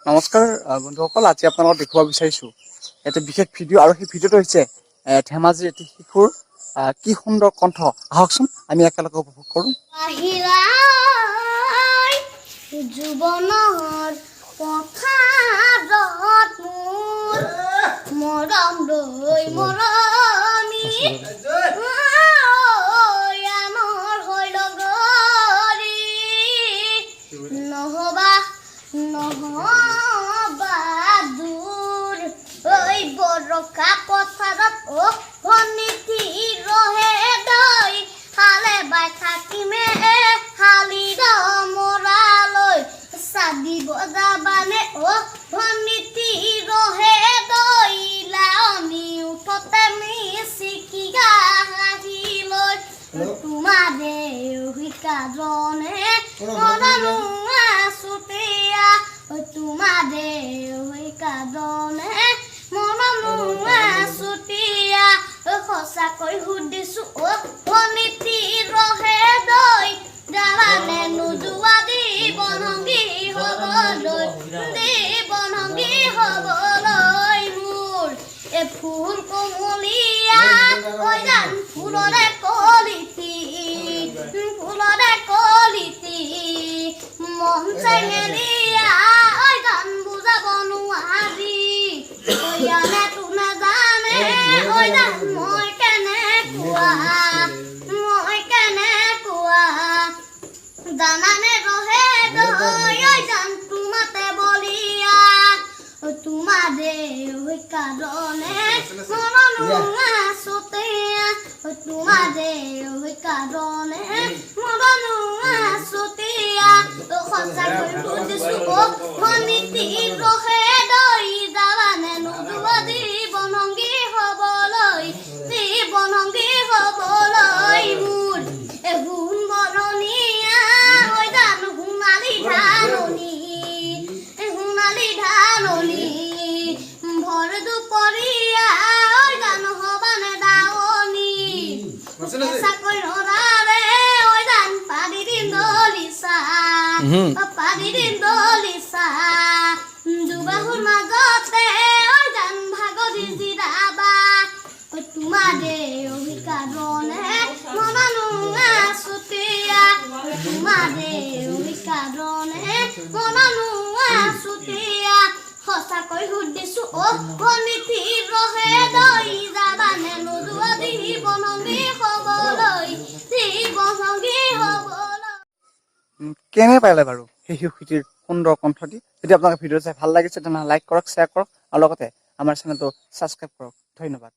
নমস্কাৰ বন্ধুসকল, আজি আপোনালোকক দেখুৱাব বিচাৰিছোঁ এটা বিশেষ ভিডিঅ' আৰু সেই ভিডিঅ'টো হৈছে ধেমাজিৰ এটি শিশুৰ কি সুন্দৰ কণ্ঠ। আহকচোন আমি একেলগে উপভোগ কৰোঁ। জীৱনৰ পথাৰত মোৰ মৰম লৈ মৰমি আনৰ হৈ লগৰী নহবা দূৰ ঐ বৰকা পথাৰত ভনীতি ৰহে দৈ হালে বাই থাকিমে হালিৰ মৰালৈ চাদিব যাবানে ভনীতি ৰহে দৈ লাৱনী উঠতে মিচিকিয়া হাঁহিলৈ তোমাৰে শিকাজনে মৰানো আছুতীয়া তোমাৰে শিকাজনে মৰানো আছুতীয়া সঁচাকৈ সুধিছো ভনীতি ৰহে দৈ যাবানে নোযোৱা জীৱনংগী হ'বলৈ মোৰ এই ফুল কোমলীয়া গান ফুলৰে কলিতি মন চেঙেলীয়া গান বুজাব নোৱাৰি নে তোনে জানে গান মই কেনেকুৱা জানানে ৰহে দৈ গান তোমাতে বলিয়া তোমাৰে কাৰণে মৰনো আছুতীয়া তোমাৰে কাৰণে মৰনো আছুতীয়া সঁচাকৈ সুধিছো ভনীতি ৰহে দৈ যাবানে নোযোৱা জীৱনংগী হ'বলৈ মোৰ গুণ বৰণীয়া গান সোণালী ধাননি ভৰ দুপৰীয়া গান হবানে দাৱনী চাকৈ নৰাৰে গান পাৰি দিন দলিচা দুবাহুৰ মাজতে গান ভাগৰি জিৰাবা তোমাৰে কাৰণে মৰনো আছুতীয়া তোমাৰে কাৰণে মৰনো আছুতীয়া সঁচাকৈ সুধিছো ভনীতি ৰহে দৈ যাবানে নোযোৱা জীৱনংগী হ'বলৈ কেনে পালে বাৰু সেই শিশুটিৰ সুন্দৰ কণ্ঠটি? যদি আপোনালোকে ভিডিঅ' চাই ভাল লাগিছে তেনেহ'লে লাইক কৰক, শ্বেয়াৰ কৰক আৰু লগতে আমাৰ চেনেলটো ছাবস্ক্ৰাইব কৰক। ধন্যবাদ।